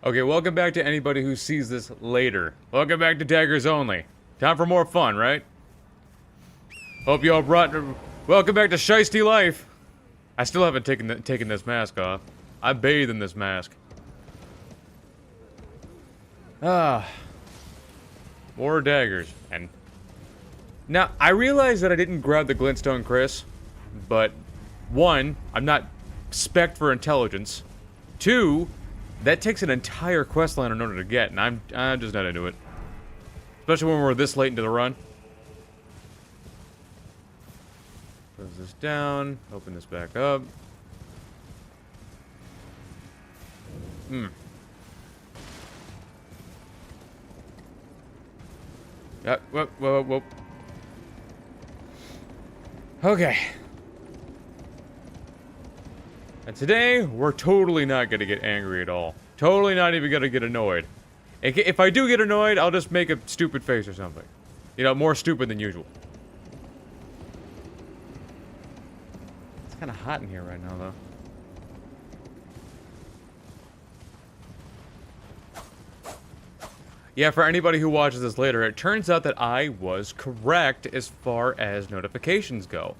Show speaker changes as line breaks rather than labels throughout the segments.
Okay, welcome back to anybody who sees this later. Welcome back to Daggers Only. Time for more fun, right? Hope you all brought... Welcome back to Shiesty Life. I still haven't taken this mask off. I bathe in this mask. Ah. More daggers. And... Now, I realize that I didn't grab the Glintstone Chris, but... One, I'm not spec'd for intelligence. Two, that takes an entire questline in order to get, and I'm just not into it. Especially when we're this late into the run. Close this down, open this back up. Yep, whoop. Okay. And today, we're totally not gonna get angry at all. Totally not even gonna get annoyed. If I do get annoyed, I'll just make a stupid face or something. You know, more stupid than usual. It's kind of hot in here right now, though. Yeah, for anybody who watches this later, it turns out that I was correct as far as notifications go.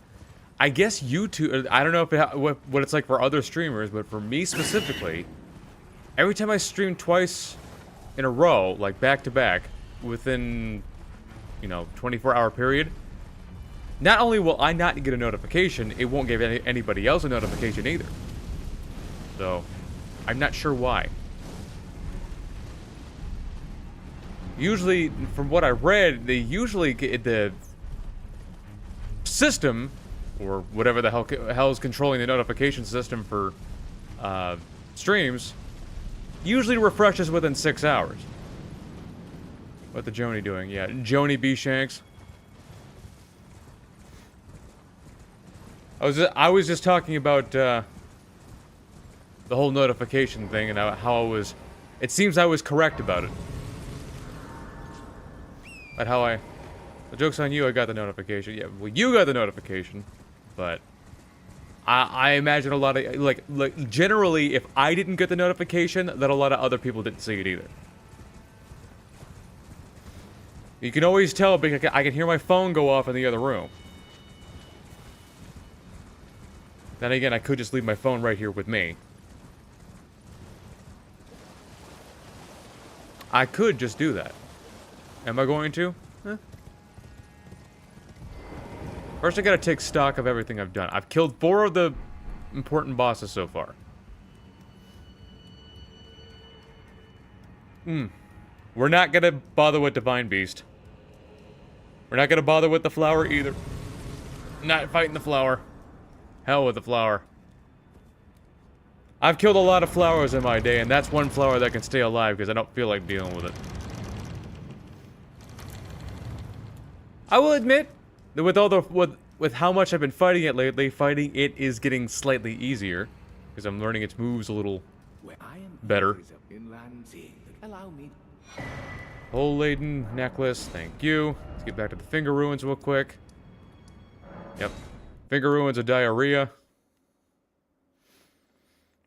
I guess YouTube, I don't know if what it's like for other streamers, but for me specifically, every time I stream twice in a row, like back to back, within, you know, 24-hour period, not only will I not get a notification, it won't give anybody else a notification either. So, I'm not sure why. Usually, from what I read, they usually get the system, or whatever the hell is controlling the notification system for streams, usually refreshes within 6 hours. What the Joanie doing? Yeah, Joanie B. Shanks. I was just talking about the whole notification thing and how I was... It seems I was correct about it. But how the joke's on you, I got the notification. Yeah, well, you got the notification. But I imagine a lot of, like, generally, if I didn't get the notification, that a lot of other people didn't see it either. You can always tell because I can hear my phone go off in the other room. Then again, I could just leave my phone right here with me. I could just do that. Am I going to? Eh. First, I gotta take stock of everything I've done. I've killed 4 of the important bosses so far. We're not gonna bother with Divine Beast. We're not gonna bother with the flower either. Not fighting the flower. Hell with the flower. I've killed a lot of flowers in my day, and that's one flower that can stay alive because I don't feel like dealing with it. I will admit that with how much I've been fighting it lately, fighting it is getting slightly easier because I'm learning its moves a little better. Hole laden necklace, thank you. Let's get back to the finger ruins real quick. Yep, finger ruins of diarrhea.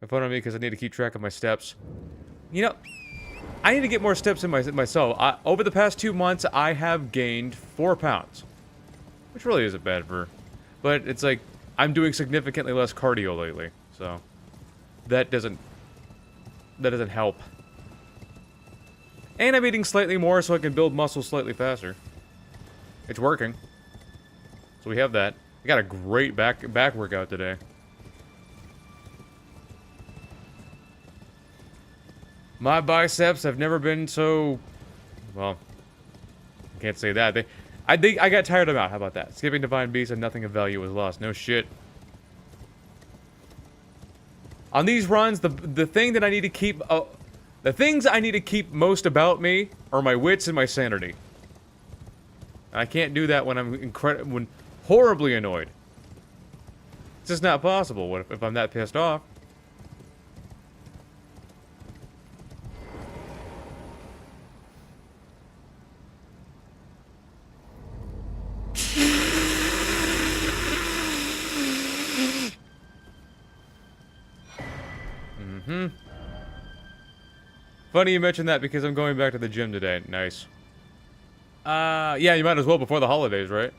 Make fun of me because I need to keep track of my steps. You know, I need to get more steps in myself. Over the past 2 months, I have gained 4 pounds. Which really isn't bad for... But it's like, I'm doing significantly less cardio lately. So, that doesn't help. And I'm eating slightly more so I can build muscle slightly faster. It's working. So we have that. I got a great back workout today. My biceps have never been so... Well, I can't say that. I think I got tired of them out. How about that? Skipping Divine Beast and nothing of value was lost. No shit. On these runs, the thing that I need to keep... the things I need to keep most about me are my wits and my sanity. And I can't do that when when horribly annoyed. It's just not possible if I'm that pissed off. Funny you mentioned that because I'm going back to the gym today. Nice. Yeah, you might as well before the holidays, right?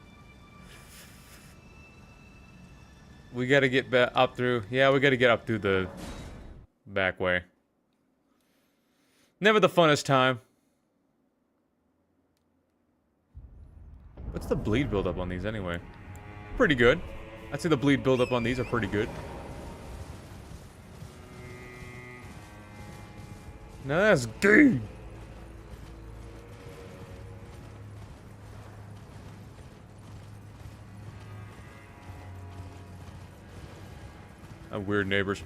We gotta get up through... Yeah, we gotta get up through the back way. Never the funnest time. What's the bleed buildup on these anyway? Pretty good. I'd say the bleed buildup on these are pretty good. Now that's gay! Weird neighbors.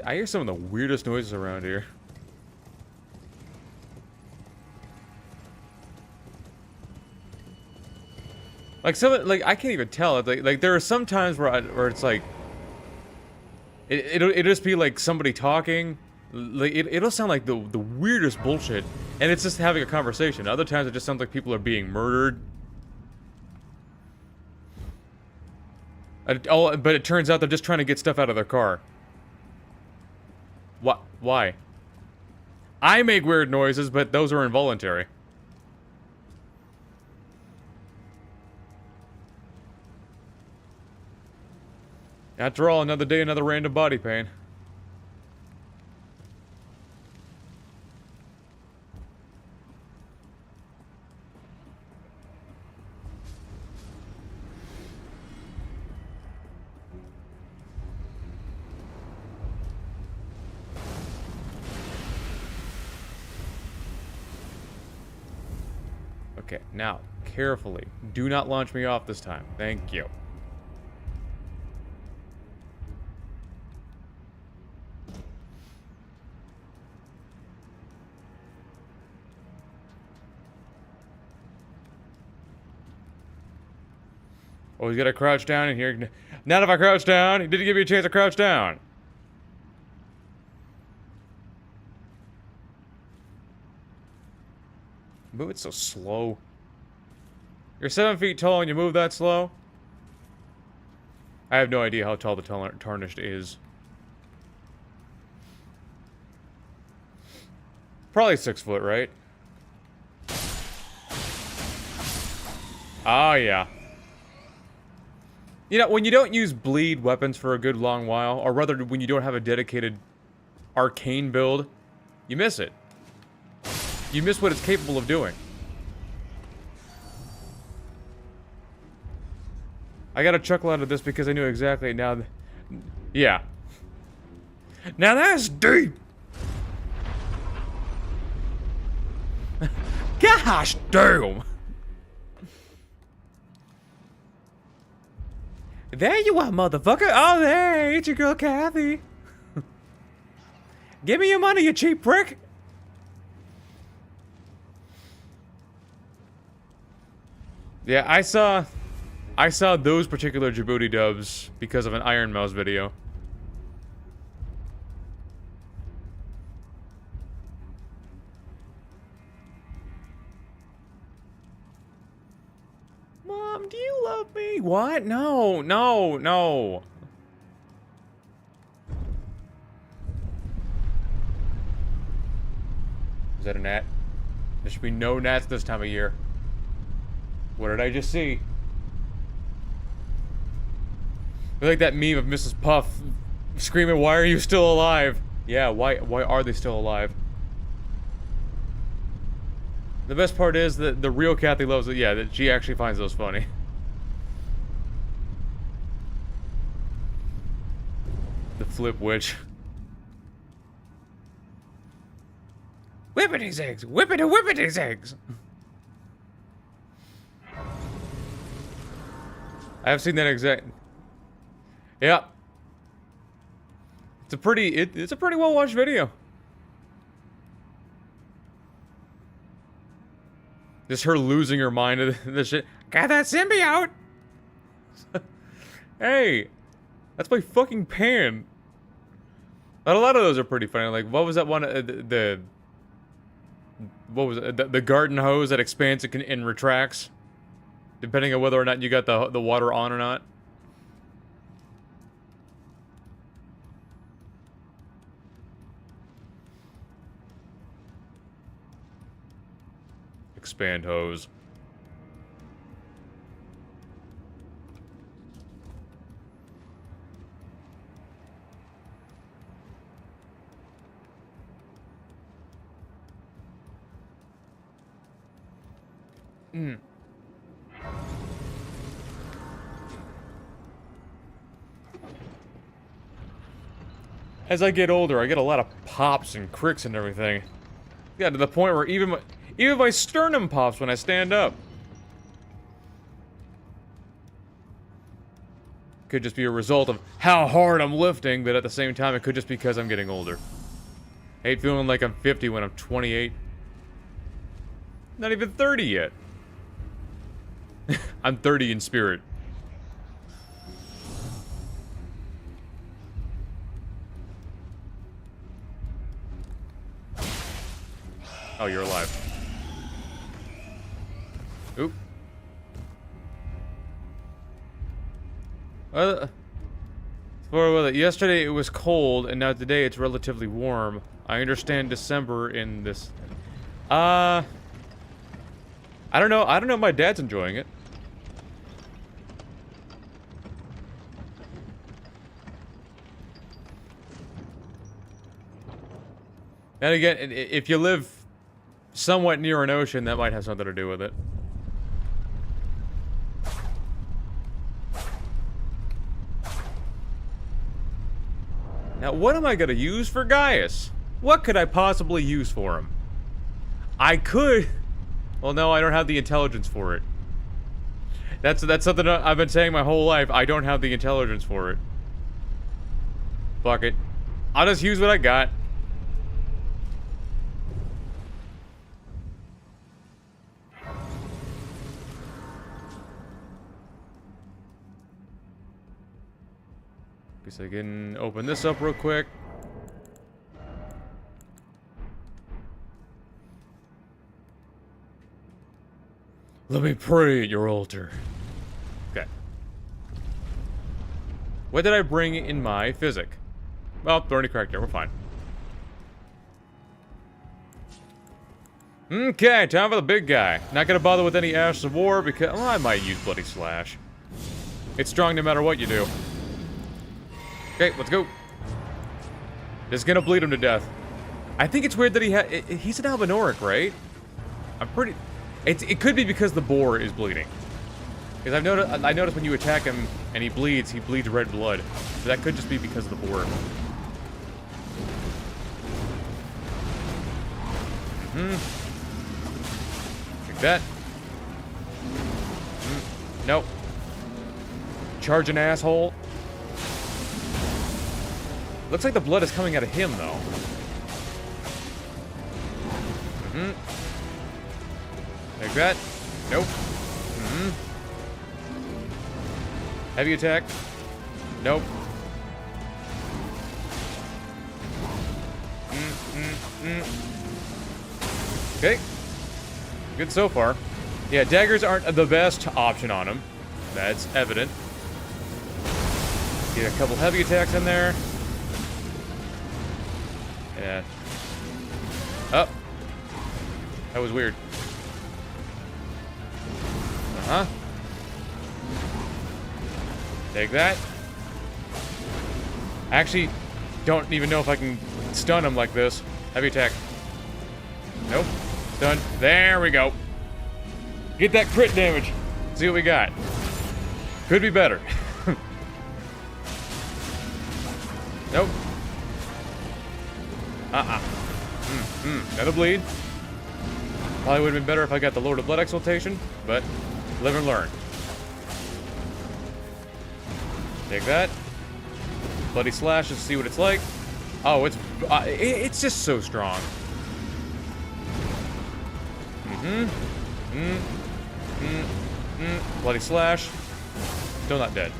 I hear some of the weirdest noises around here. Like like I can't even tell. Like there are some times where it's like it'll just be like somebody talking. Like it'll sound like the weirdest bullshit, and it's just having a conversation. Other times it just sounds like people are being murdered. But it turns out they're just trying to get stuff out of their car. What? Why? I make weird noises, but those are involuntary. After all, another day, another random body pain. Okay, now, carefully. Do not launch me off this time. Thank you. Oh, he's gotta crouch down in here. Not if I crouch down. He didn't give me a chance to crouch down. Move it so slow. You're 7 feet tall and you move that slow? I have no idea how tall the tarnished is. Probably 6 foot, right? Oh, yeah. You know, when you don't use bleed weapons for a good long while, or rather when you don't have a dedicated arcane build, you miss it. You miss what it's capable of doing. I got a chuckle out of this because I knew exactly now. Yeah. Now that's deep! Gosh damn! There you are, motherfucker! Oh, there! It's your girl, Kathy! Give me your money, you cheap prick! Yeah, I saw those particular Djibouti dubs because of an Iron Mouse video. Mom, do you love me? What? No, no, no. Is that a gnat? There should be no gnats this time of year. What did I just see? I like that meme of Mrs. Puff screaming, "Why are you still alive?" Yeah, why are they still alive? The best part is that the real Kathy loves it. Yeah, that she actually finds those funny. The flip witch. Whippity eggs! Whippity whippity eggs! I have seen that exact. Yeah. It's a pretty well watched video. Just her losing her mind to this shit. Got that symbiote! Hey! That's my fucking pan. But a lot of those are pretty funny. Like, what was that one? What was it? The garden hose that expands and retracts, depending on whether or not you got the water on or not. expand hose. As I get older, I get a lot of pops and cricks and everything. Yeah, to the point where even my sternum pops when I stand up. Could just be a result of how hard I'm lifting, but at the same time, it could just be because I'm getting older. I hate feeling like I'm 50 when I'm 28. Not even 30 yet. I'm 30 in spirit. Oh, you're alive. Oop. Yesterday it was cold, and now today it's relatively warm. I understand December in this... I don't know. I don't know if my dad's enjoying it. And again, if you live somewhat near an ocean, that might have something to do with it. Now, what am I going to use for Gaius? What could I possibly use for him? I could... Well, no, I don't have the intelligence for it. That's something I've been saying my whole life. I don't have the intelligence for it. Fuck it. I'll just use what I got. Guess I can open this up real quick. Let me pray at your altar. Okay. What did I bring in my physic? Well, they're already cracked there. We're fine. Okay, time for the big guy. Not gonna bother with any Ashes of War because... Well, I might use Bloody Slash. It's strong no matter what you do. Okay, let's go. This is gonna bleed him to death. I think it's weird that he's an Albinoric, right? I'm pretty... It could be because the boar is bleeding. Because I noticed when you attack him and he bleeds red blood. So that could just be because of the boar. Like that. Nope. Charge an asshole. Looks like the blood is coming out of him, though. Like that. Nope. Heavy attack. Nope. Okay. Good so far. Yeah, daggers aren't the best option on him. That's evident. Get a couple heavy attacks in there. Yeah. Oh. That was weird. Uh-huh. Take that. I actually don't even know if I can stun him like this. Heavy attack. Nope. Done. There we go. Get that crit damage. See what we got. Could be better. Nope. Another bleed. Probably would have been better if I got the Lord of Blood exaltation, but live and learn. Take that. Bloody Slash, just see what it's like. Oh, it's just so strong. Bloody Slash. Still not dead.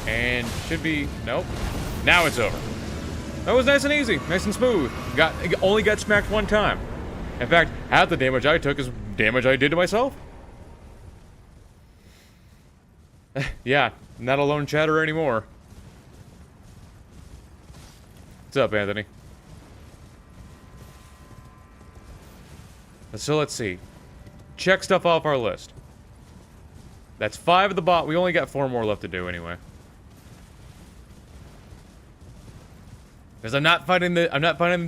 And should be... Nope. Now it's over. That was nice and easy. Nice and smooth. Only got smacked one time. In fact, half the damage I took is damage I did to myself. Yeah, not a lone chatter anymore. What's up, Anthony? So let's see. Check stuff off our list. That's 5 of the bot. We only got 4 more left to do anyway. Because I'm not fighting the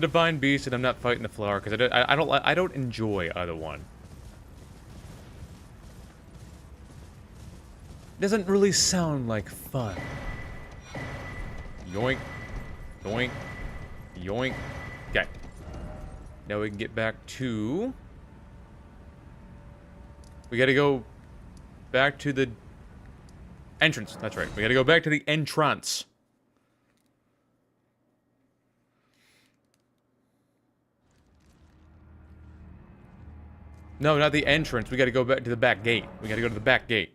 divine beast, and I'm not fighting the flower. Because I don't enjoy either one. Doesn't really sound like fun. Yoink, yoink, yoink. Okay. Now we can get back to. We gotta go back to the entrance. That's right. We gotta go back to the entrance. No, not the entrance. We gotta go back to the back gate. We gotta go to the back gate.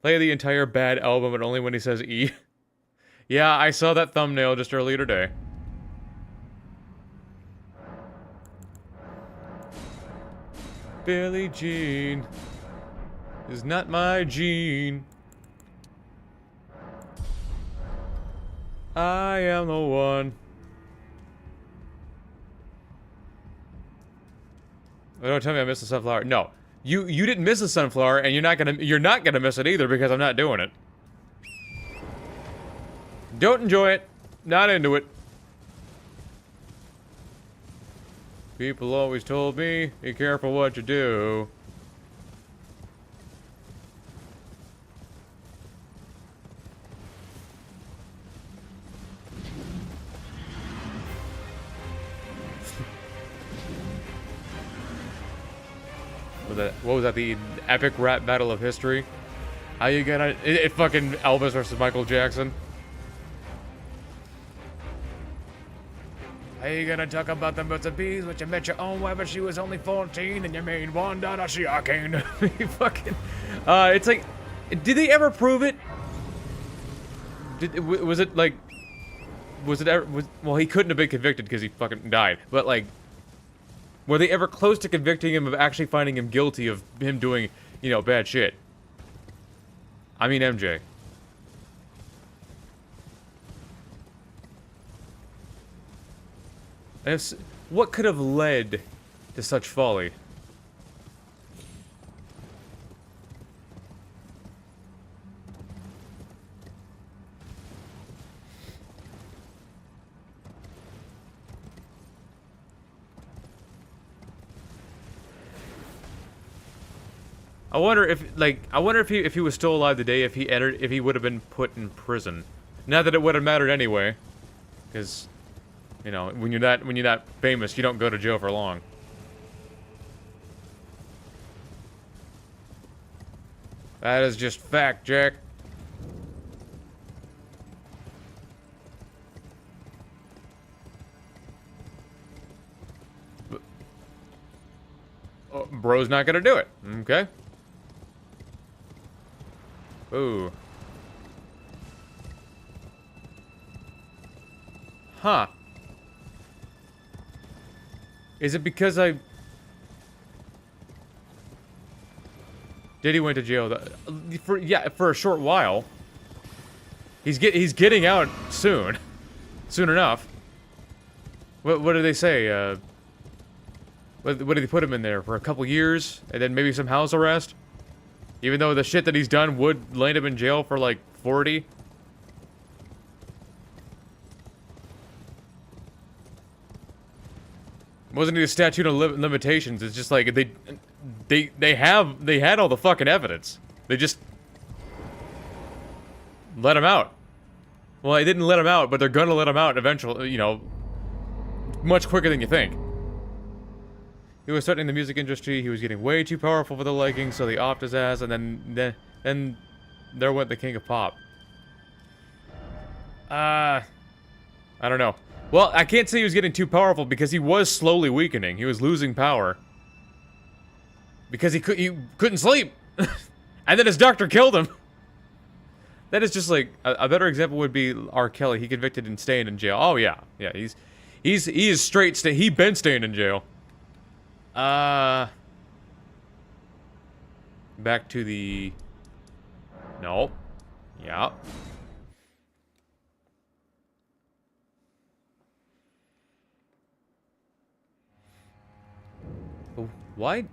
Play the entire bad album, but only when he says E. Yeah, I saw that thumbnail just earlier today. Billie Jean is not my Jean. I am the one. Oh, don't tell me I missed the sunflower. No. You didn't miss the sunflower, and you're not gonna miss it either because I'm not doing it. Don't enjoy it. Not into it. People always told me, be careful what you do. What was that? The epic rap battle of history? How you gonna... It fucking Elvis versus Michael Jackson. How you gonna talk about the birds and bees when you met your own wife but she was only 14 and you made one dollar shocking? Fucking... it's like... Did they ever prove it? Was it like... Was it ever... well, he couldn't have been convicted because he fucking died. But like... Were they ever close to convicting him of actually finding him guilty of him doing, you know, bad shit? I mean, MJ. What could have led to such folly? I wonder if he was still alive today, if he would have been put in prison. Not that it would have mattered anyway, because, you know, when you're that famous, you don't go to jail for long. That is just fact, Jack. Bro's not gonna do it. Okay. Ooh. Huh. Is it because Diddy went to jail for a short while. He's getting out soon. Soon enough. What did they say? What did they put him in there for a couple years and then maybe some house arrest? Even though the shit that he's done would land him in jail for like 40. Wasn't it a statute of limitations? It's just like they had all the fucking evidence. They just let him out. Well, they didn't let him out, but they're gonna let him out eventually. You know, much quicker than you think. He was starting the music industry. He was getting way too powerful for the liking, so they offed his ass, and then there went the king of pop. I don't know. Well, I can't say he was getting too powerful because he was slowly weakening. He was losing power because he couldn't sleep, and then his doctor killed him. That is just like a better example would be R. Kelly. He convicted and staying in jail. Oh yeah, he is straight. He been staying in jail. Back to the... No. Yeah. Why?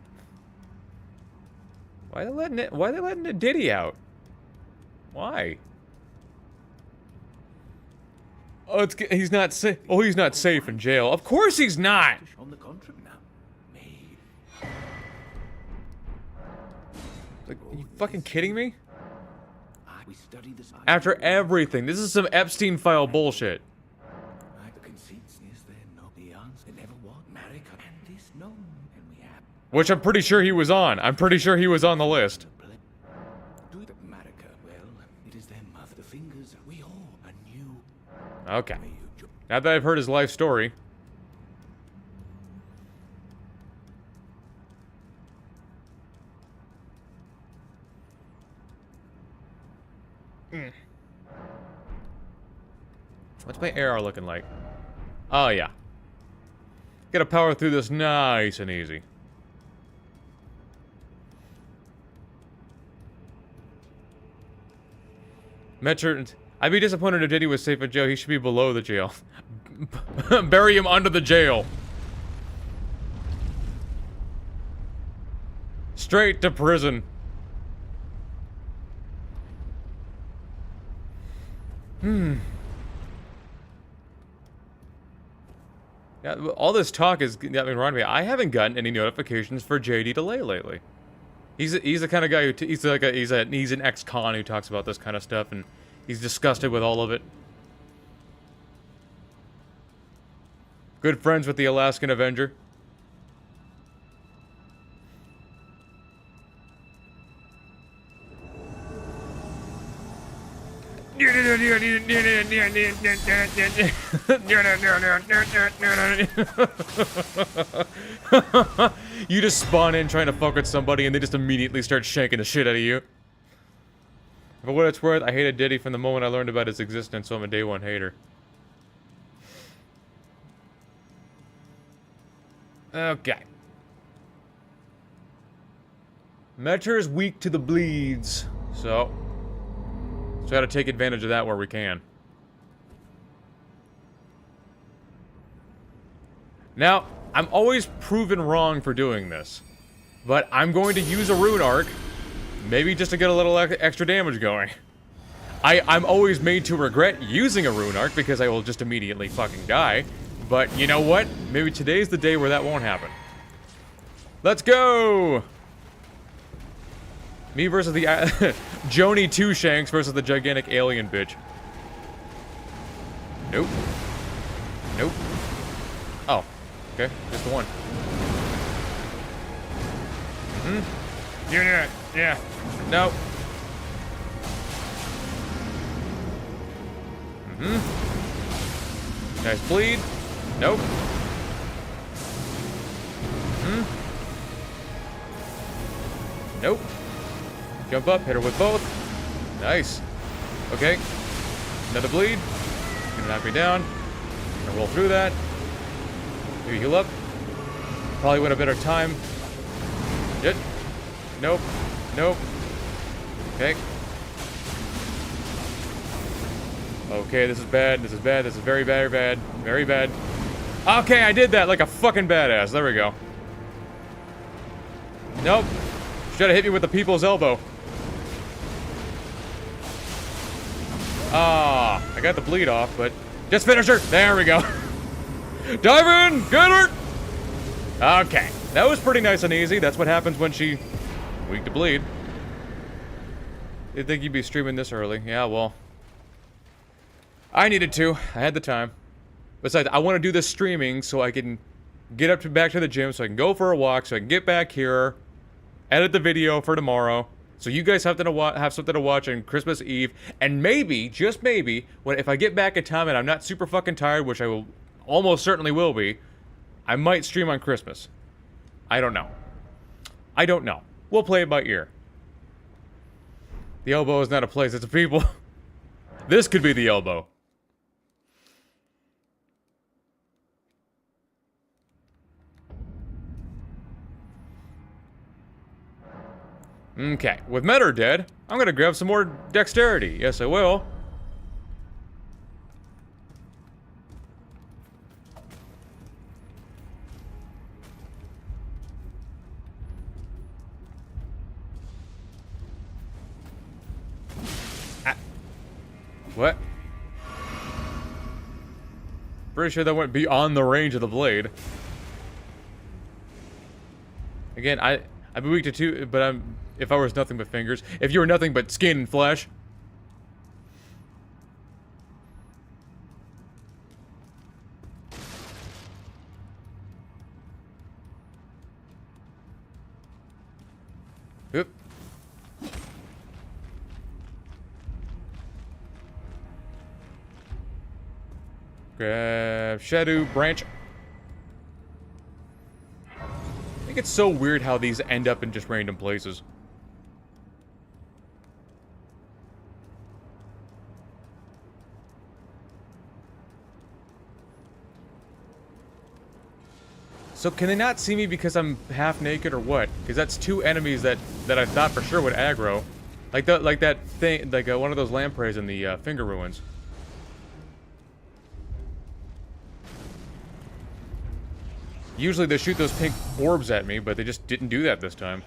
Why are they letting it Diddy out? Why? Oh, he's not safe. Oh, he's not safe in jail. Of course he's not.
On the contrary now. Me.
Like, are you fucking kidding me?
We study this
After everything, this is some Epstein file bullshit.
the conceits is there no the answer never was America and this known and we have
Which I'm pretty sure he was on. I'm pretty sure he was on the list.
do it America well it is their mother the fingers we all anew.
Okay. Now that I've heard his life story. What's my AR looking like? Oh, yeah. Gotta power through this nice and easy. Metro... I'd be disappointed if Diddy was safe in jail. He should be below the jail. Bury him under the jail. Straight to prison. Yeah, all this talk is got me reminding me. I haven't gotten any notifications for JD Delay lately. He's the kind of guy who he's an ex-con who talks about this kind of stuff, and he's disgusted with all of it. Good friends with the Alaskan Avenger. You just spawn in trying to fuck with somebody and they just immediately start shanking the shit out of you. For what it's worth, I hated Diddy from the moment I learned about his existence, so I'm a day one hater. Okay. Metro is weak to the bleeds, so let's try to take advantage of that where we can. Now, I'm always proven wrong for doing this, but I'm going to use a rune arc, maybe just to get a little extra damage going. I'm always made to regret using a rune arc because I will just immediately fucking die, but you know what? Maybe today's the day where that won't happen. Let's go! Me versus the Joanie 2 Shanks versus the gigantic alien bitch. Nope. Nope. Oh. Okay. Just the one. Yeah. Nope. Nice bleed. Nope. Nope. Jump up, hit her with both. Nice. Okay. Another bleed. Gonna knock me down. Gonna roll through that. Maybe heal up. Probably went a better time. Shit. Nope. Nope. Okay. Okay, this is bad. This is bad. This is very, very bad. Very bad. Okay, I did that like a fucking badass. There we go. Nope. Should have hit me with the people's elbow. Ah, I got the bleed off, but just finish her. There we go. Dive in, get her. Okay, that was pretty nice and easy. That's what happens when she weak to bleed. You'd think you'd be streaming this early. Yeah, well, I needed to. I had the time. Besides, I want to do this streaming so I can get back to the gym, so I can go for a walk, so I can get back here, edit the video for tomorrow, so you guys have something to watch on Christmas Eve, and maybe, just maybe, if I get back in time and I'm not super fucking tired, which I will almost certainly will be, I might stream on Christmas. I don't know. I don't know. We'll play it by ear. The elbow is not a place, it's a people. This could be the elbow. Okay, with Meta dead, I'm gonna grab some more dexterity. Yes, I will. What? Pretty sure that went beyond the range of the blade. Again, I'd be weak to two, but if I was nothing but fingers. If you were nothing but skin and flesh. Oop. Grab Shadow Branch. I think it's so weird how these end up in just random places. So can they not see me because I'm half naked or what? Because that's two enemies that I thought for sure would aggro, like that thing, like one of those lampreys in the Finger Ruins. Usually they shoot those pink orbs at me, but they just didn't do that this time.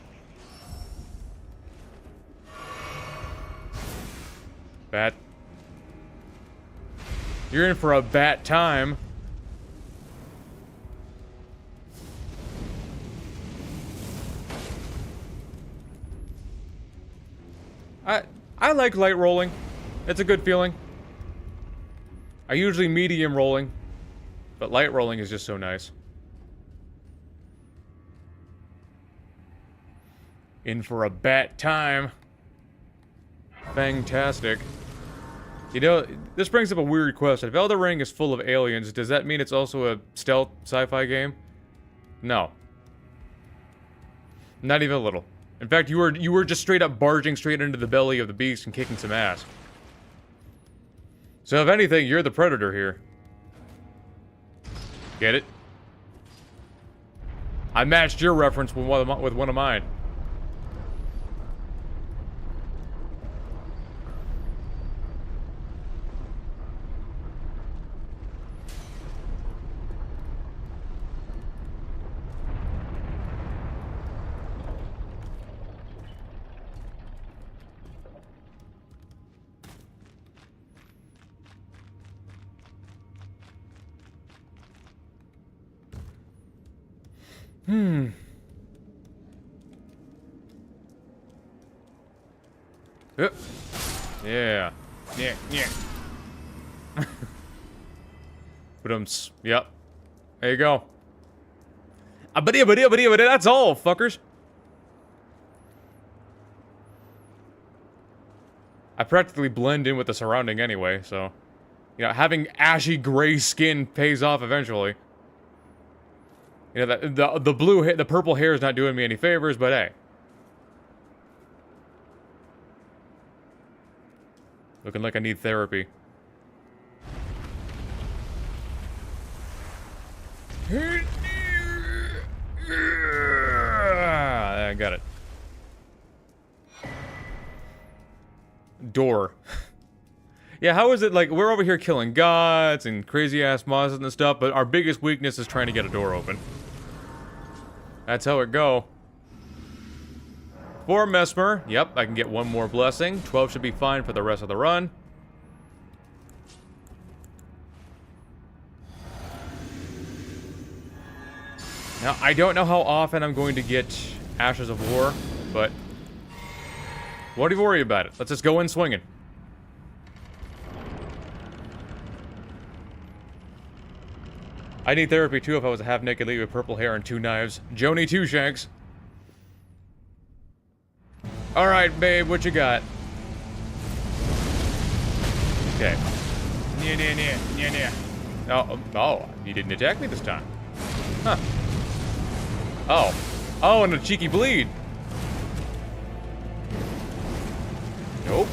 Bat. You're in for a bat time. I like light rolling. It's a good feeling. I usually medium rolling, but light rolling is just so nice. In for a bat time. Fantastic. You know, this brings up a weird question. If Elden Ring is full of aliens, does that mean it's also a stealth sci-fi game? No. Not even a little. In fact, you were just straight up barging straight into the belly of the beast and kicking some ass. So if anything, you're the predator here. Get it? I matched your reference with one of mine. Yep. Yeah. Yeah. Yeah. But yep. There you go. But that's all, fuckers. I practically blend in with the surrounding anyway, so you know, having ashy gray skin pays off eventually. You know, the purple hair is not doing me any favors, but hey. Looking like I need therapy. I got it. Door. Yeah, how is it like we're over here killing gods and crazy ass monsters and stuff, but our biggest weakness is trying to get a door open. That's how it go. 4 Mesmer. Yep, I can get 1 more blessing. 12 should be fine for the rest of the run. Now, I don't know how often I'm going to get Ashes of War, but what do you worry about it? Let's just go in swinging. I need therapy too if I was a half-naked lady with purple hair and 2 knives. Joanie too, Shanks. Alright, babe, what you got? Okay. Oh, you didn't attack me this time. Huh. Oh, and a cheeky bleed. Nope.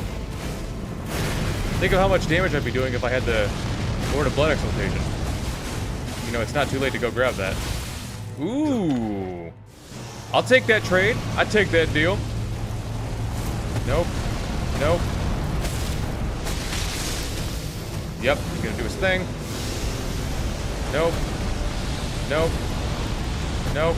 Think of how much damage I'd be doing if I had the Lord of Blood Exaltation. You know, it's not too late to go grab that. Ooh. I'll take that trade. I'd take that deal. Nope. Nope. Yep, he's gonna do his thing. Nope. Nope. Nope.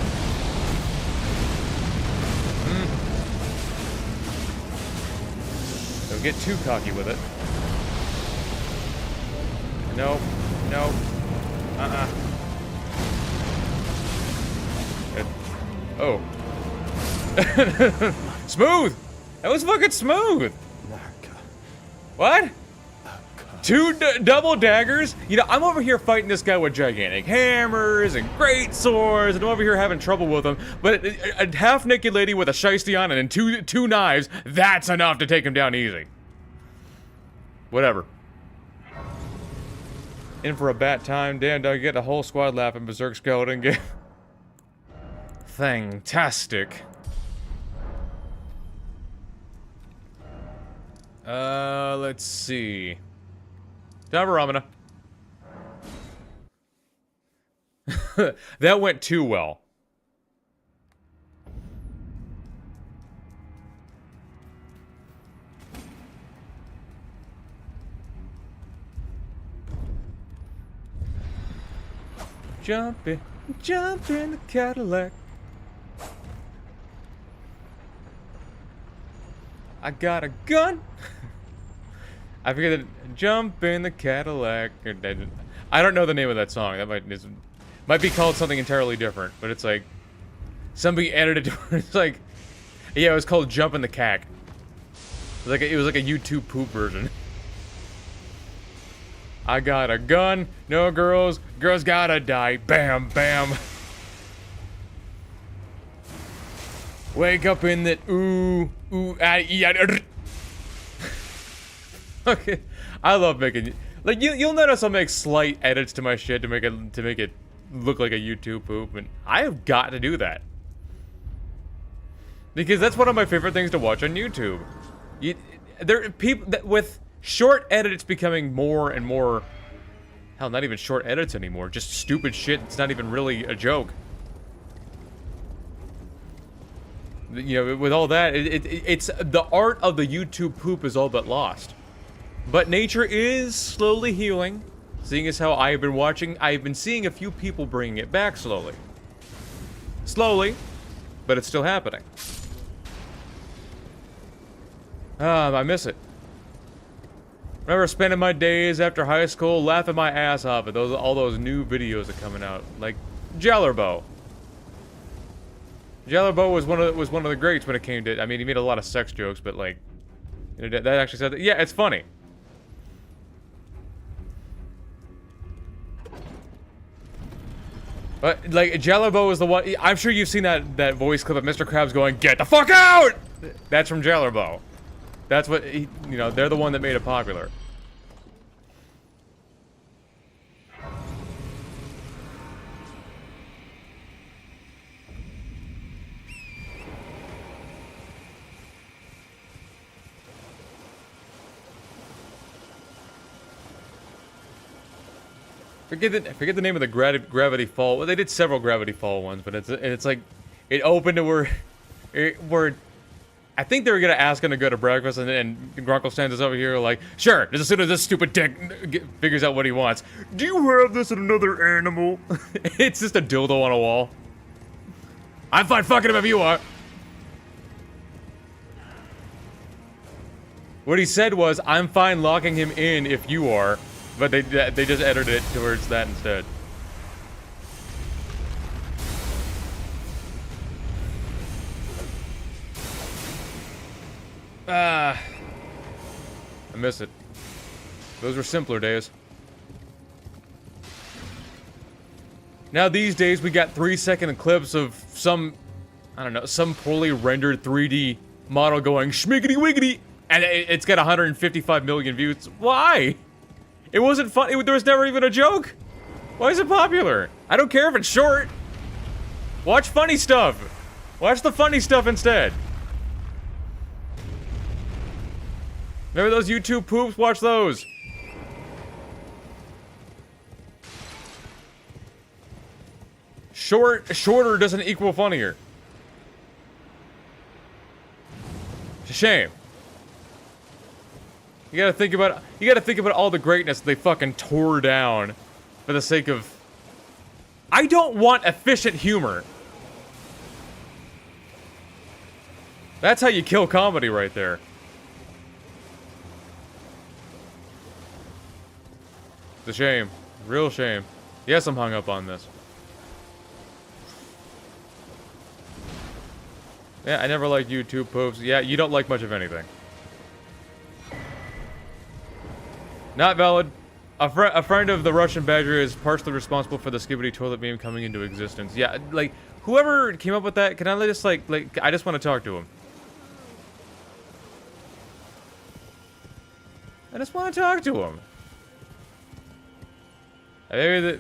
Don't get too cocky with it. No. No. Uh-uh. Oh. Smooth! That was fucking smooth! What? Two double daggers? You know, I'm over here fighting this guy with gigantic hammers and great swords, and I'm over here having trouble with him, but a half-naked lady with a shiesty on and two knives, that's enough to take him down easy. Whatever. In for a bat time, damn dog, you get the whole squad laughing, Berserk Skeleton game. Fantastic. Let's see. Ramana. That went too well. Jump in the Cadillac. I got a gun. I forget that. Jump in the Cadillac. I don't know the name of that song. That might be called something entirely different. But it's like somebody edited it. It's like, yeah, it was called Jump in the Cack. It was like a YouTube poop version. I got a gun. No girls. Girls gotta die. Bam, bam. Wake up in that ooh, yeah. Okay, I love making like you'll notice I'll make slight edits to my shit to make it look like a YouTube poop, and I have got to do that because that's one of my favorite things to watch on YouTube. There are people that with short edits becoming more and more. Hell, not even short edits anymore. Just stupid shit. It's not even really a joke. You know, with all that, it's the art of the YouTube poop is all but lost. But nature is slowly healing, seeing as how I've been seeing a few people bringing it back slowly. Slowly, but it's still happening. I miss it. Remember spending my days after high school laughing my ass off at all those new videos that are coming out, like Jellerbo. Jellerbo was one of the greats when it came to. I mean, he made a lot of sex jokes, but like, you know, that actually said that. Yeah, it's funny. But like, Jellerbo was the one. I'm sure you've seen that voice clip of Mr. Krabs going, "Get the fuck out!" That's from Jellerbo. That's what you know. They're the one that made it popular. Forget the name of the Gravity Fall. Well, they did several Gravity Fall ones, but it's like it opened to where I think they were gonna ask him to go to breakfast, and Grunkle stands us over here like, sure, just as soon as this stupid dick figures out what he wants. Do you have this in another animal? It's just a dildo on a wall. I'm fine fucking him if you are. What he said was, I'm fine locking him in if you are. But they just edited it towards that instead. I miss it. Those were simpler days. Now these days we got 3-second clips of some, I don't know, some poorly rendered 3D model going schmiggity wiggity, and it's got 155 million views. Why? It wasn't fun. There was never even a joke. Why is it popular? I don't care if it's short. Watch funny stuff. Watch the funny stuff instead. Remember those YouTube poops? Watch those. Shorter doesn't equal funnier. It's a shame. You gotta think about all the greatness they fucking tore down for the sake of. I don't want efficient humor. That's how you kill comedy right there. It's a shame. Real shame. Yes, I'm hung up on this. Yeah, I never liked YouTube posts. Yeah, you don't like much of anything. Not valid. A friend of the Russian Badger is partially responsible for the Skibidi toilet meme coming into existence. Yeah, like, whoever came up with that, can I just, like, I just want to talk to him. I just want to talk to him. Maybe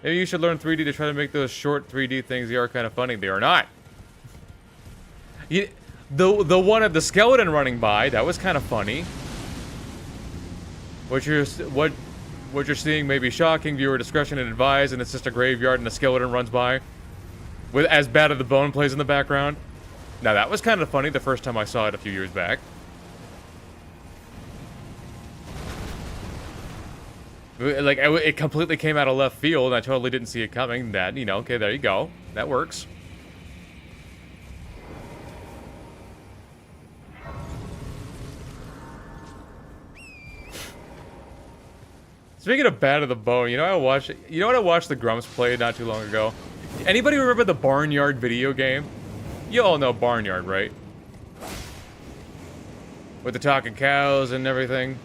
you should learn 3D to try to make those short 3D things. They are kind of funny. They are not. The one of the skeleton running by, that was kind of funny. What you're seeing may be shocking. Viewer discretion and advised. And it's just a graveyard and a skeleton runs by, with As Bad as the Bone plays in the background. Now that was kind of funny the first time I saw it a few years back. Like, it completely came out of left field, and I totally didn't see it coming. That, you know, okay, there you go. That works. Speaking of Bad of the Bone, you know what I watched the Grumps play not too long ago? Anybody remember the Barnyard video game? You all know Barnyard, right? With the talking cows and everything.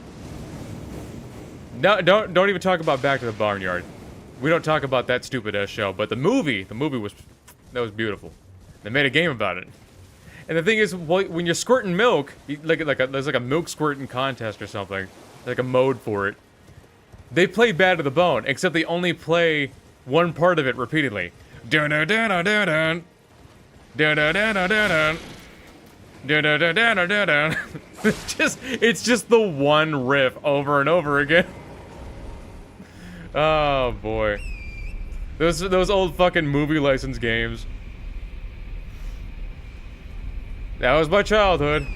No, don't even talk about Back to the Barnyard. We don't talk about that stupid ass show. But the movie was beautiful. They made a game about it. And the thing is, when you're squirting milk, there's like a milk squirting contest or something, like a mode for it. They play Bad to the Bone, except they only play one part of it repeatedly. Dun dun dun dun dun dun. Dun dun dun dun dun dun. Dun dun dun dun dun dun. It's just the one riff over and over again. Oh boy. Those old fucking movie license games. That was my childhood.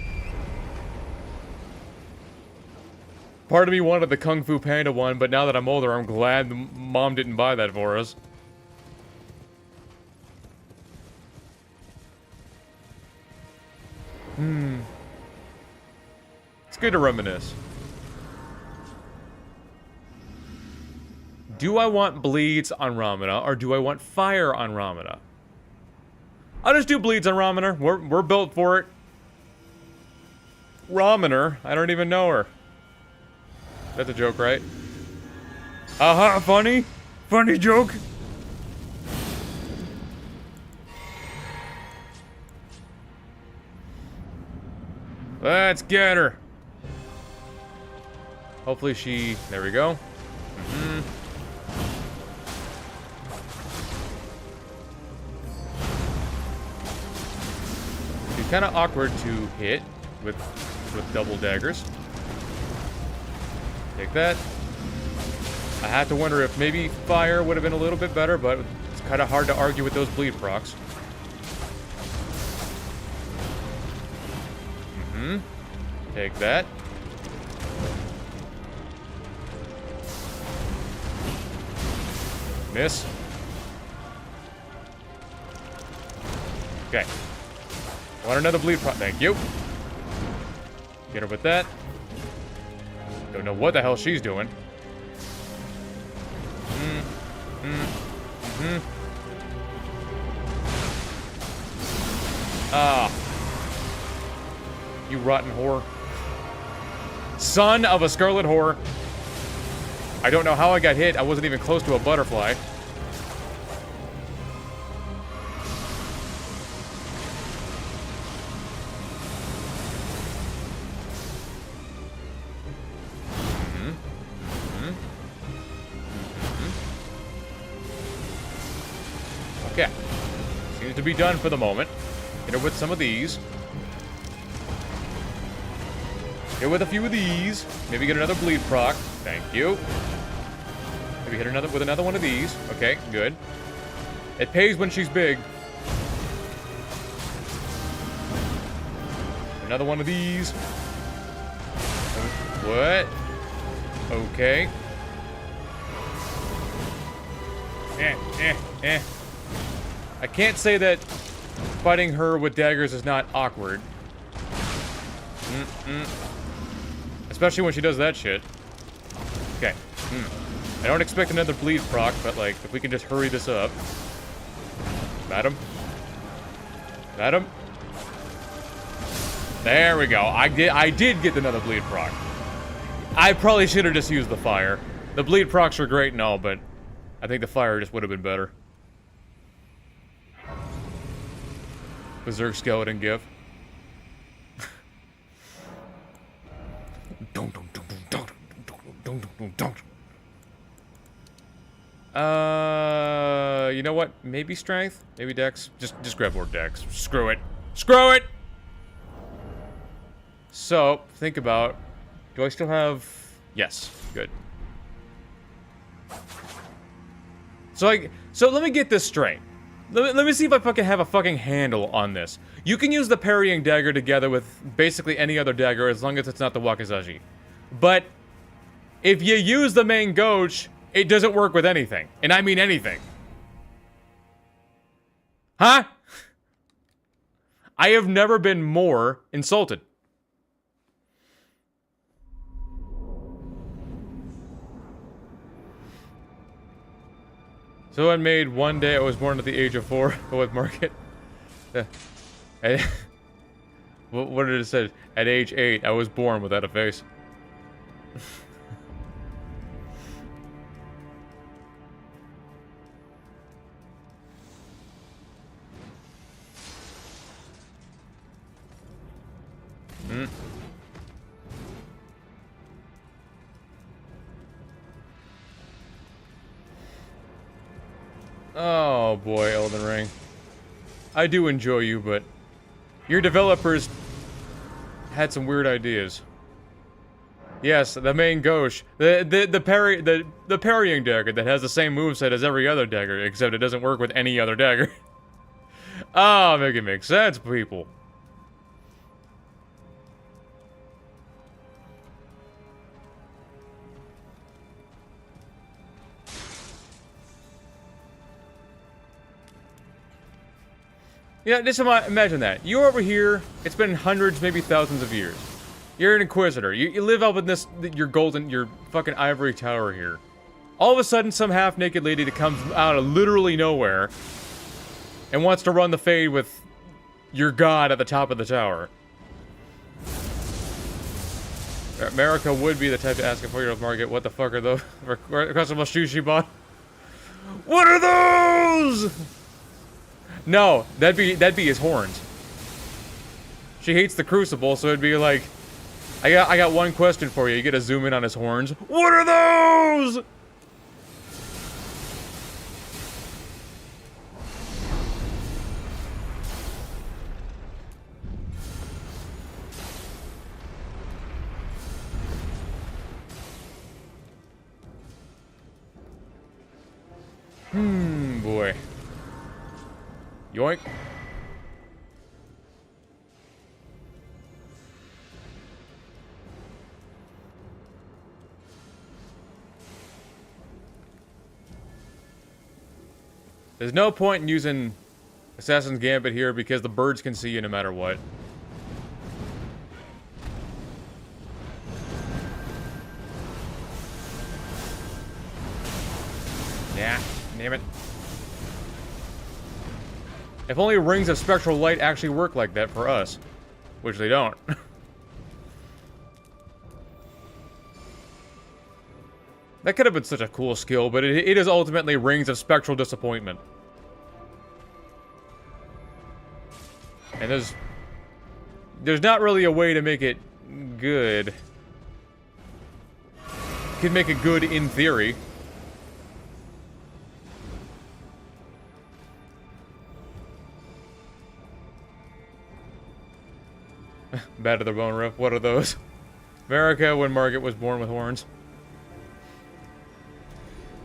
Part of me wanted the Kung Fu Panda one, but now that I'm older, I'm glad Mom didn't buy that for us. It's good to reminisce. Do I want bleeds on Ramana, or do I want fire on Ramana? I'll just do bleeds on Ramana. We're built for it. Ramana, I don't even know her. That's a joke, right? Aha, funny? Funny joke? Let's get her. Hopefully she... There we go. She's kind of awkward to hit with double daggers. Take that. I had to wonder if maybe fire would have been a little bit better, but it's kind of hard to argue with those bleed procs. Take that. Miss. Okay. Want another bleed proc? Thank you. Get her with that. Don't know what the hell she's doing. Ah. You rotten whore. Son of a scarlet whore. I don't know how I got hit. I wasn't even close to a butterfly. Okay. Seems to be done for the moment. Hit her with some of these. Hit her with a few of these. Maybe get another bleed proc. Thank you. Maybe hit another with another one of these. Okay, good. It pays when she's big. Another one of these. What? Okay. I can't say that fighting her with daggers is not awkward. Especially when she does that shit. Okay. I don't expect another bleed proc, but like, if we can just hurry this up. Madam? Madam? There we go. I did get another bleed proc. I probably should have just used the fire. The bleed procs are great and all, but I think the fire just would have been better. Berserk skeleton gif. You know what? Maybe strength? Maybe dex? Just grab more dex. Screw it. Screw it! So, think about... Do I still have... Yes. Good. So let me get this straight. Let me see if I fucking have a fucking handle on this. You can use the parrying dagger together with basically any other dagger as long as it's not the wakizashi. But if you use the main goch, it doesn't work with anything. And I mean anything. Huh? I have never been more insulted. Someone made one day I was born at the age of 4 with market. What did it say? At age 8, I was born without a face. Oh boy, Elden Ring. I do enjoy you, but your developers had some weird ideas. Yes, the main goch, the parrying dagger that has the same moveset as every other dagger, except it doesn't work with any other dagger. Oh, make it make sense, people. Yeah, just imagine that. You're over here, it's been hundreds, maybe thousands of years. You're an Inquisitor. You live up in this, your fucking ivory tower here. All of a sudden, some half-naked lady that comes out of literally nowhere and wants to run the fade with your god at the top of the tower. America would be the type to ask a 4-year-old market, what the fuck are those? Requestable shoes she bought? What are those? No, that'd be his horns. She hates the crucible, so it'd be like, I got one question for you. You get to zoom in on his horns. What are those? Boy. Yoink. There's no point in using Assassin's Gambit here because the birds can see you no matter what. Yeah, damn it. If only rings of spectral light actually work like that for us. Which they don't. That could have been such a cool skill, but it is ultimately rings of spectral disappointment. And there's not really a way to make it good. You can make it good in theory. Bad to the bone roof. What are those? America when Margaret was born with horns.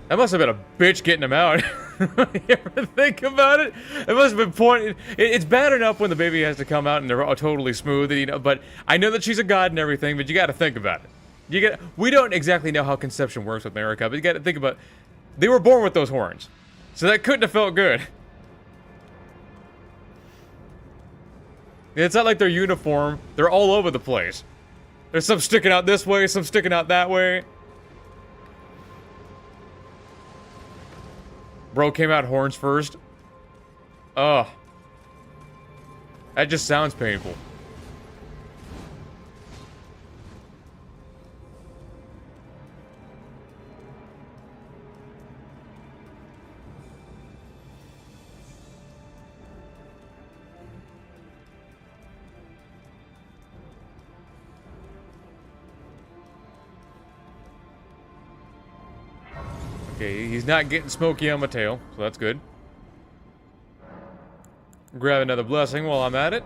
That must have been a bitch getting them out. You ever think about it? It must have been pointed. It's bad enough when the baby has to come out and they're all totally smooth, you know. But I know that she's a god and everything. But you got to think about it. We don't exactly know how conception works with America, but you got to think about. They were born with those horns, so that couldn't have felt good. It's not like they're uniform. They're all over the place. There's some sticking out this way, some sticking out that way. Bro came out horns first. Ugh. That just sounds painful. Okay, he's not getting smoky on my tail, so that's good. Grab another blessing while I'm at it.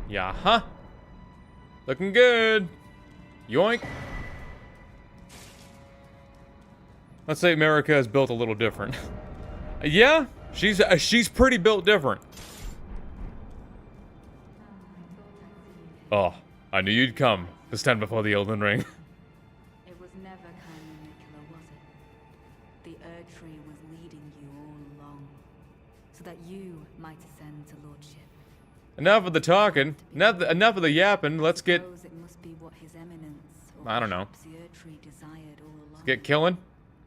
Yeah, huh? Looking good. Yoink. Let's say America is built a little different. Yeah, she's pretty built different. Oh, I knew you'd come to stand before the Elden Ring.
It was never kindly, Nicola, was it? The Erd Tree was leading you all along, so that you might ascend to lordship.
Enough of the talking. Enough of the yapping. Let's get.
Suppose it must be what His Eminence, or
I don't know.
perhaps the Erd Tree desired all along.
Let's get killing.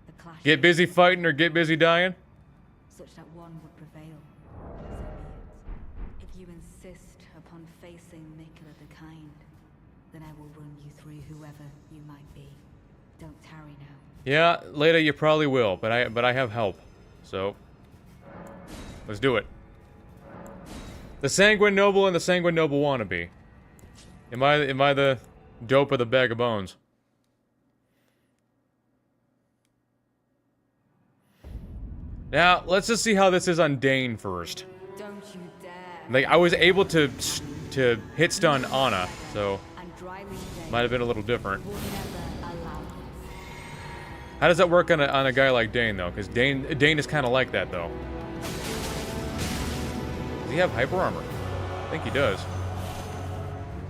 The clash
Get busy fighting or get busy dying.
such that one would prevail. So be it. If you insist upon facing Nicola the Kind, then I will run you through whoever you might be. Don't tarry now.
Yeah, later you probably will, but I have help. So let's do it. The Sanguine Noble and the Sanguine Noble wannabe. Am I the dope of the bag of bones? Now, let's just see how this is on Dane first.
Don't you dare.
Like, I was able to hit stun Anna, so
And dryly say,
might have been a little different.
will never allow this.
How does that work on a guy like Dane, though? Because Dane is kind of like that, though. Does he have hyper armor? I think he does.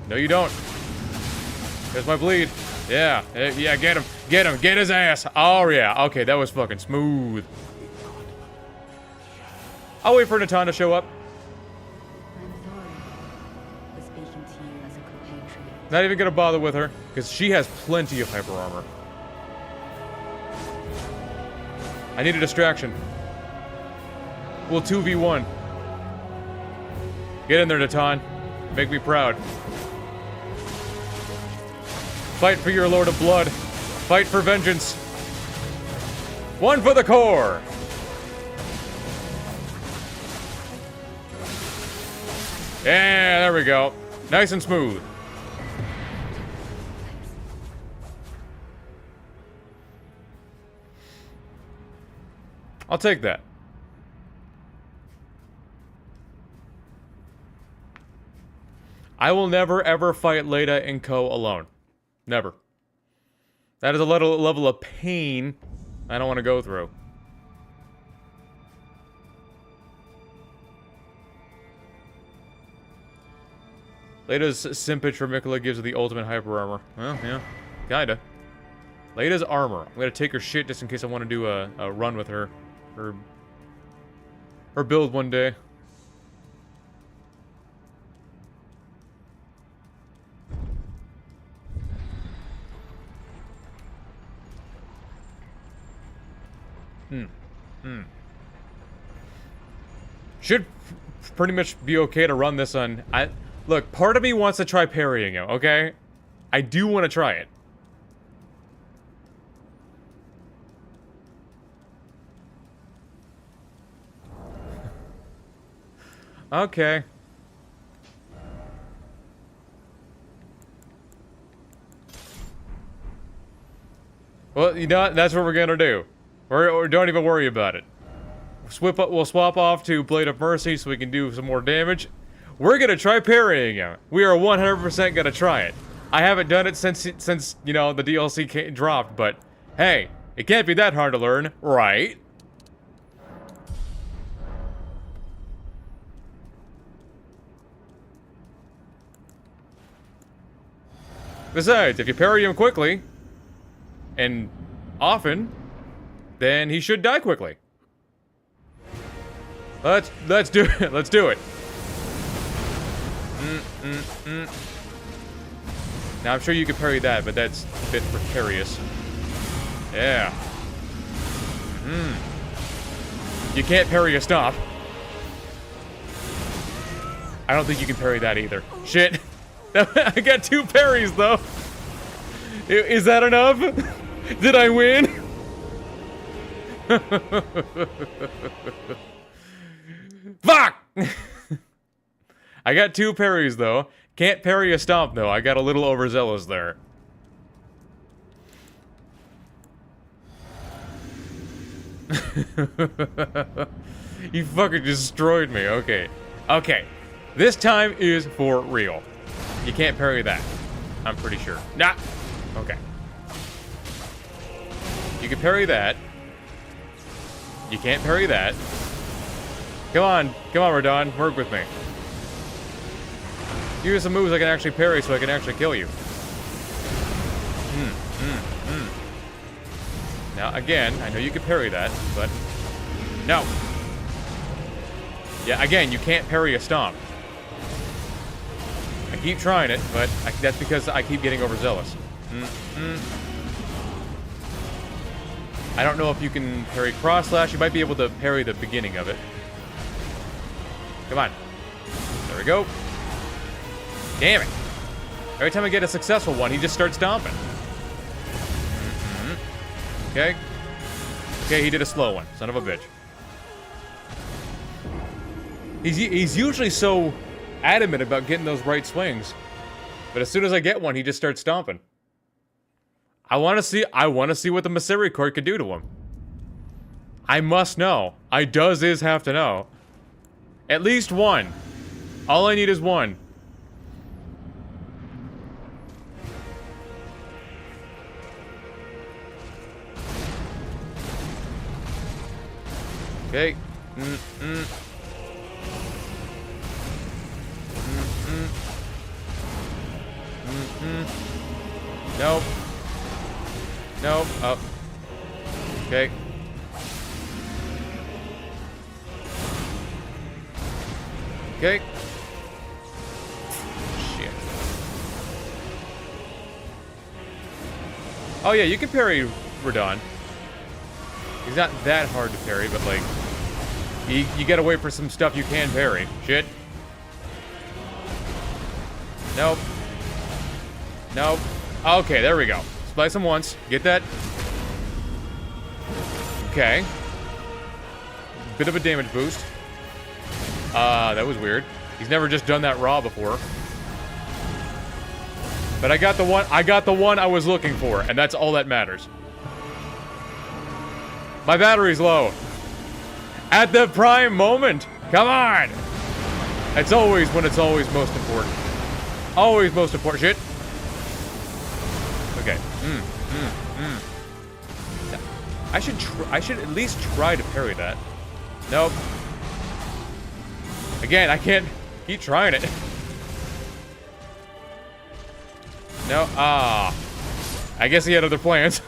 No, you don't. There's my bleed. Yeah, yeah, get him. Get him. Get his ass. Oh, yeah. Okay, that was fucking smooth. I'll wait for Natan to show up.
I'm sorry for speaking to you as a compatriot.
Not even gonna bother with her, because she has plenty of hyper armor. I need a distraction. We'll 2v1. Get in there, Natan. Make me proud. Fight for your Lord of Blood. Fight for vengeance. One for the core. Yeah, there we go. Nice and smooth. I'll take that. I will never ever fight Leda and Co. alone. Never. That is a level of pain I don't want to go through. Leda's simpage for Mikola gives her the ultimate hyper armor. Well, yeah, kinda. Leda's armor. I'm gonna take her shit just in case I want to do a run with her. Her build one day. Should pretty much be okay to run this on. Look, part of me wants to try parrying him, okay? I do want to try it. Okay. Well, you know what? That's what we're gonna do. Or don't even worry about it. We'll swap off to Blade of Mercy so we can do some more damage. We're gonna try parrying him. We are 100% gonna try it. I haven't done it since you know the DLC dropped, but hey, it can't be that hard to learn, right? Besides, if you parry him quickly and often, then he should die quickly. Let's do it. Let's do it. Now I'm sure you could parry that, but that's a bit precarious. Yeah. You can't parry a stomp. I don't think you can parry that either. Shit. I got 2 parries, though. Is that enough? Did I win? Fuck! I got 2 parries, though. Can't parry a stomp, though. I got a little overzealous there. You fucking destroyed me. Okay. Okay. This time is for real. You can't parry that. I'm pretty sure. Nah. Okay. You can parry that. You can't parry that. Come on, Radon, work with me. Use some moves I can actually parry so I can actually kill you. Now, again, I know you can parry that, but... No! Yeah, again, you can't parry a stomp. I keep trying it, but that's because I keep getting overzealous. I don't know if you can parry cross slash. You might be able to parry the beginning of it. Come on. There we go. Damn it. Every time I get a successful one, he just starts stomping. Okay. Okay, he did a slow one. Son of a bitch. He's usually so adamant about getting those right swings. But as soon as I get one, he just starts stomping. I want to see what the Misericord could do to him. I must know. I is have to know. At least one. All I need is one. Okay. Nope. Nope. Oh. Okay. Okay. Shit. Oh yeah, you can parry Radon. He's not that hard to parry, but like, you gotta wait for some stuff you can parry. Shit. Nope. Nope. Okay, there we go. Splice him once. Get that. Okay. Bit of a damage boost. That was weird. He's never just done that raw before. But I got the one I was looking for, and that's all that matters. My battery's low. At the prime moment. Come on. It's always when it's always most important. Always most important. Shit. Okay. I should at least try to parry that. Nope. Again, I can't keep trying it. No. I guess he had other plans.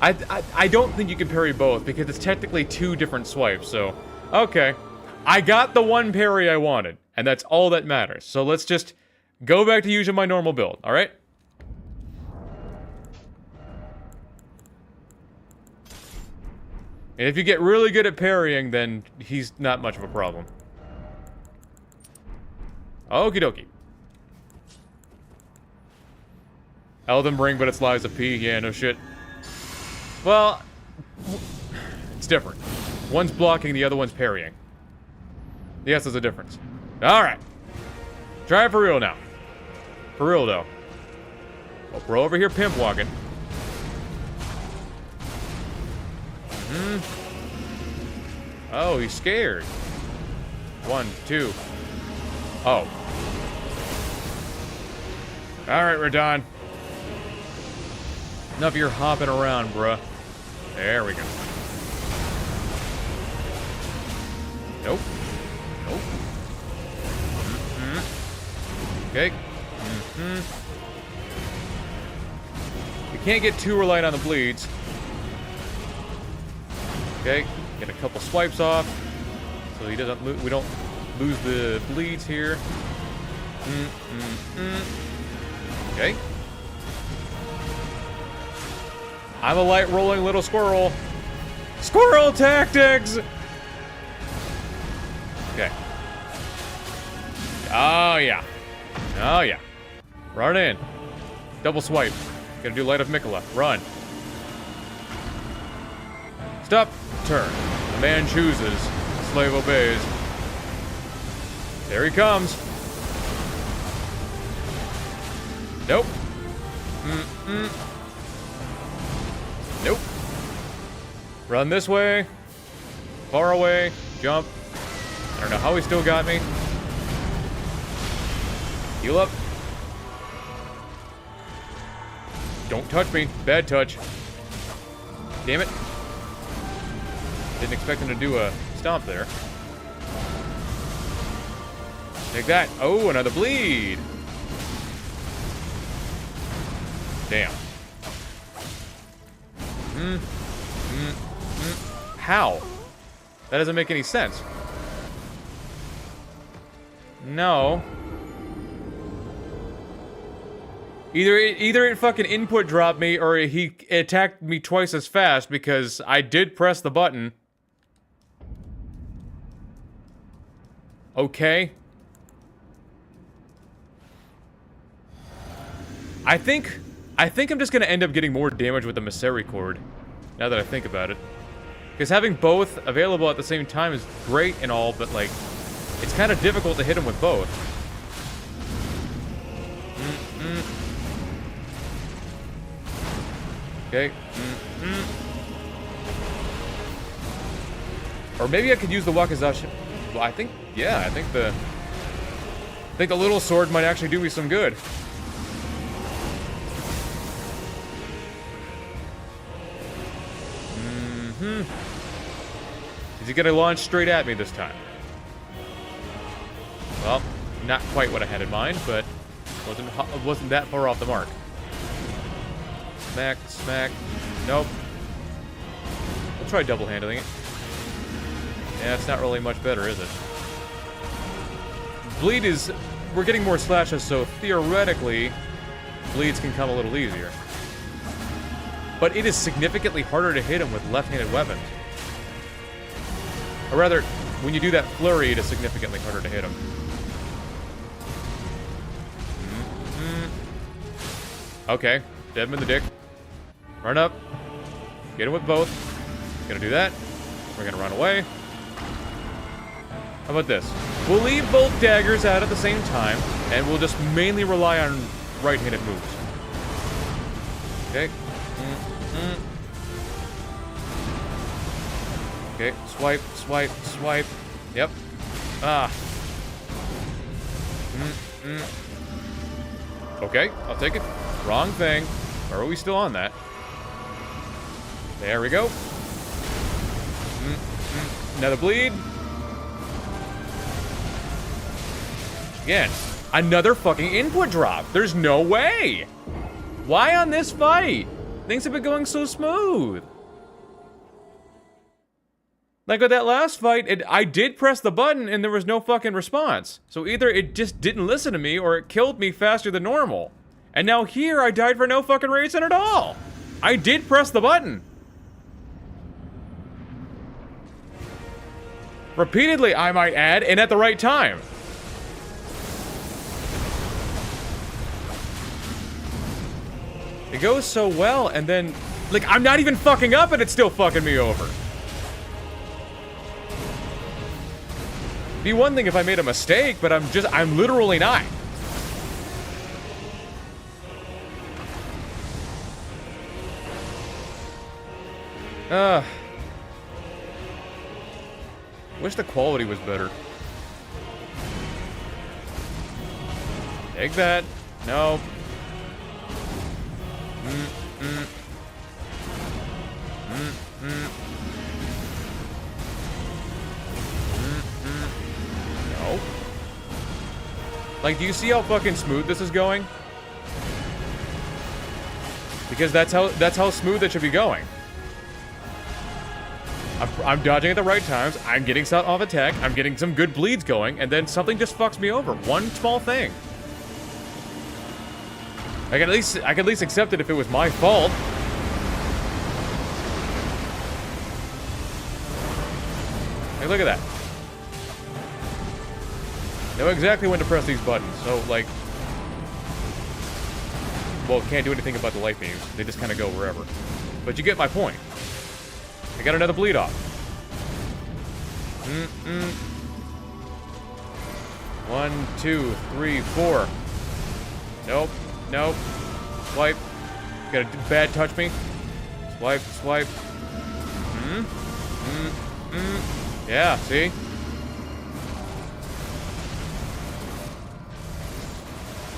I don't think you can parry both because it's technically 2 different swipes, so... Okay. I got the one parry I wanted, and that's all that matters. So let's just go back to using my normal build, alright? And if you get really good at parrying, then he's not much of a problem. Okie dokie. Elden Ring, but it's Lies of P. Yeah, no shit. Well, it's different. One's blocking, the other one's parrying. Yes, there's a difference. Alright. Try it for real now. For real, though. Well, bro over here pimp walking. Oh, he's scared. 1, 2. Oh. Alright, Radon. Enough of your hopping around, bruh. There we go. Nope. Nope. Okay. We can't get too reliant on the bleeds. Okay, get a couple swipes off, so he doesn't. We don't lose the bleeds here. Okay. I'm a light rolling little squirrel. Squirrel tactics. Okay. Oh, yeah. Oh, yeah. Run in. Double swipe. Gonna do Light of Mikola. Run. Stop. Turn. The man chooses. The slave obeys. There he comes. Nope. Nope. Run this way. Far away. Jump. I don't know how he still got me. Heal up. Don't touch me. Bad touch. Damn it. Didn't expect him to do a stomp there. Take that. Oh, another bleed. Damn. How? That doesn't make any sense. No. Either it fucking input dropped me or he attacked me twice as fast because I did press the button. Okay. I think I'm just gonna end up getting more damage with the Misericord, now that I think about it. Because having both available at the same time is great and all, but like, it's kind of difficult to hit him with both. Okay. Or maybe I could use the Wakizashi. Well, I think the little sword might actually do me some good. Is he gonna launch straight at me this time? Well, not quite what I had in mind, but wasn't that far off the mark. Smack, smack. Nope. We'll try double handling it. Yeah, it's not really much better, is it? Bleed is... We're getting more slashes, so theoretically, bleeds can come a little easier. But it is significantly harder to hit him with left-handed weapons. Or rather, when you do that flurry, it is significantly harder to hit him. Okay, stab him in the dick. Run up. Get him with both. Gonna do that. We're gonna run away. How about this? We'll leave both daggers out at the same time, and we'll just mainly rely on right-handed moves. Okay. Okay, swipe, swipe, swipe. Yep. Ah. Okay, I'll take it. Wrong thing. Or are we still on that? There we go. Another bleed. Again, another fucking input drop. There's no way. Why on this fight? Things have been going so smooth. Like with that last fight, I did press the button and there was no fucking response. So either it just didn't listen to me or it killed me faster than normal. And now here I died for no fucking reason at all. I did press the button. Repeatedly, I might add, and at the right time. It goes so well, and then, like, I'm not even fucking up and it's still fucking me over. Be one thing if I made a mistake, but I'm literally not. Wish the quality was better. Take that. No. No. Like, do you see how fucking smooth this is going? Because that's how smooth it should be going. I'm dodging at the right times, I'm getting set off attack, I'm getting some good bleeds going, and then something just fucks me over. One small thing. I can at least accept it if it was my fault. Hey, look at that. Know exactly when to press these buttons, so, like... Well, can't do anything about the light beams. They just kind of go wherever. But you get my point. I got another bleed off. 1, 2, 3, 4. Nope. Nope. Swipe. Got a bad touch me. Swipe. Swipe. Yeah, see?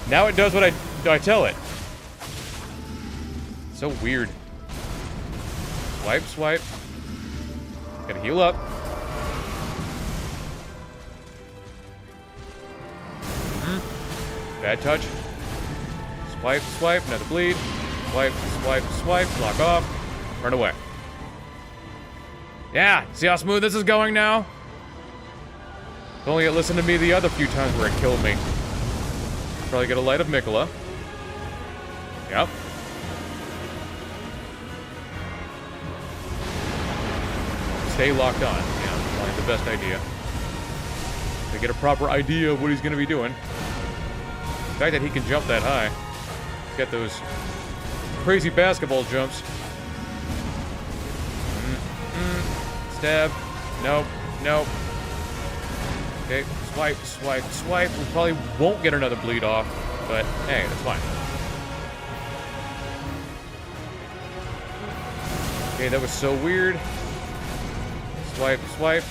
Now it does what I tell it. So weird. Swipe, swipe. Gotta heal up. Bad touch. Swipe, swipe, another bleed. Swipe, swipe, swipe, lock off. Run away. Yeah, see how smooth this is going now? If only it listened to me the other few times where it killed me. Probably get a light of Mikola. Yep. Stay locked on. Yeah, probably the best idea. To get a proper idea of what he's gonna be doing. The fact that he can jump that high. He's got those crazy basketball jumps. Stab. Nope. Nope. Okay, swipe, swipe, swipe. We probably won't get another bleed off, but hey, that's fine. Okay, that was so weird. Swipe, swipe.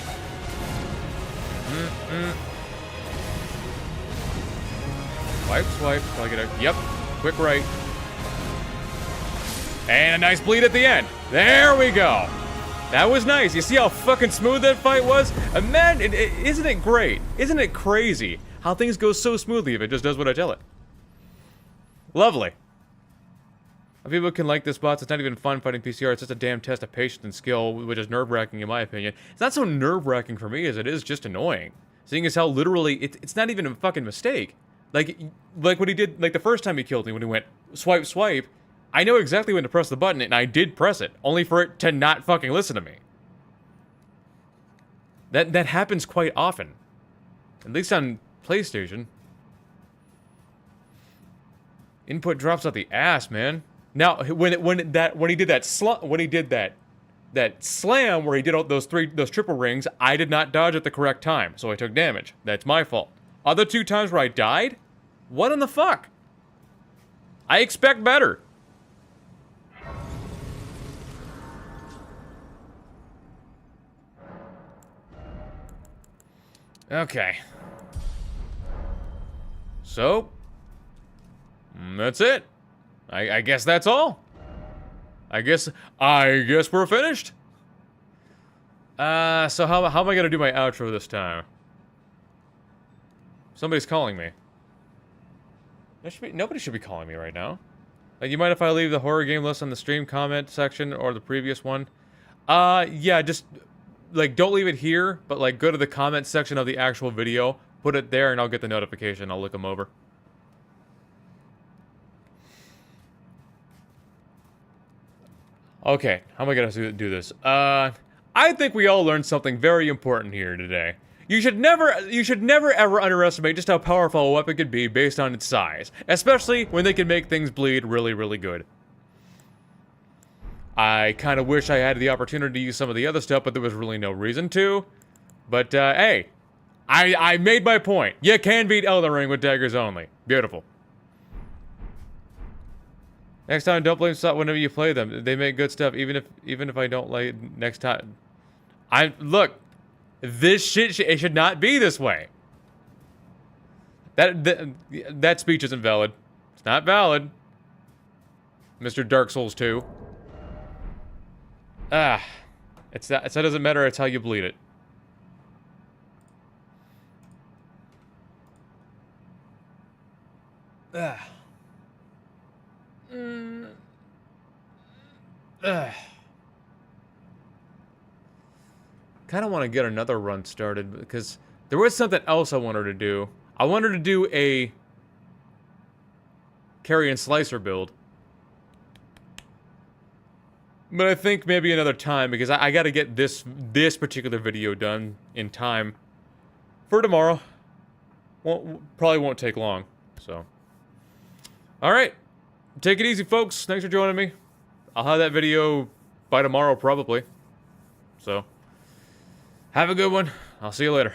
Swipe, swipe. Probably get a... Yep. Quick right. And a nice bleed at the end. There we go. That was nice. You see how fucking smooth that fight was? Imagine, isn't it great? Isn't it crazy how things go so smoothly if it just does what I tell it? Lovely. People can like this boss. It's not even fun fighting PCR. It's just a damn test of patience and skill, which is nerve-wracking in my opinion. It's not so nerve-wracking for me as it is just annoying. Seeing as how literally, it's not even a fucking mistake. Like what he did, like the first time he killed me when he went swipe, swipe, I know exactly when to press the button, and I did press it, only for it to not fucking listen to me. That happens quite often. At least on PlayStation. Input drops out the ass, man. Now, when he did that slam where he did all those triple rings, I did not dodge at the correct time, so I took damage. That's my fault. Other 2 times where I died? What in the fuck? I expect better. Okay. So, that's it. I guess that's all. I guess we're finished. So how am I gonna do my outro this time? Somebody's calling me. Nobody should be calling me right now. Like, you mind if I leave the horror game list on the stream comment section or the previous one? Yeah, just like don't leave it here, but like go to the comment section of the actual video, put it there, and I'll get the notification. I'll look them over. Okay, how am I gonna do this? I think we all learned something very important here today. You should never ever underestimate just how powerful a weapon could be based on its size, especially when they can make things bleed really, really good. I kind of wish I had the opportunity to use some of the other stuff, but there was really no reason to. But, hey, I made my point. You can beat Elden Ring with daggers only. Beautiful. Next time, don't blame Sot whenever you play them. They make good stuff, even if I don't like it next time. Look, this shit it should not be this way. That speech isn't valid. It's not valid. Mr. Dark Souls 2. That doesn't matter. It's how you bleed it. Kind of want to get another run started because there was something else I wanted to do. I wanted to do a carry and slicer build. But I think maybe another time because I got to get this particular video done in time for tomorrow. probably won't take long. So, all right, take it easy, folks. Thanks for joining me. I'll have that video by tomorrow, probably. So, have a good one. I'll see you later.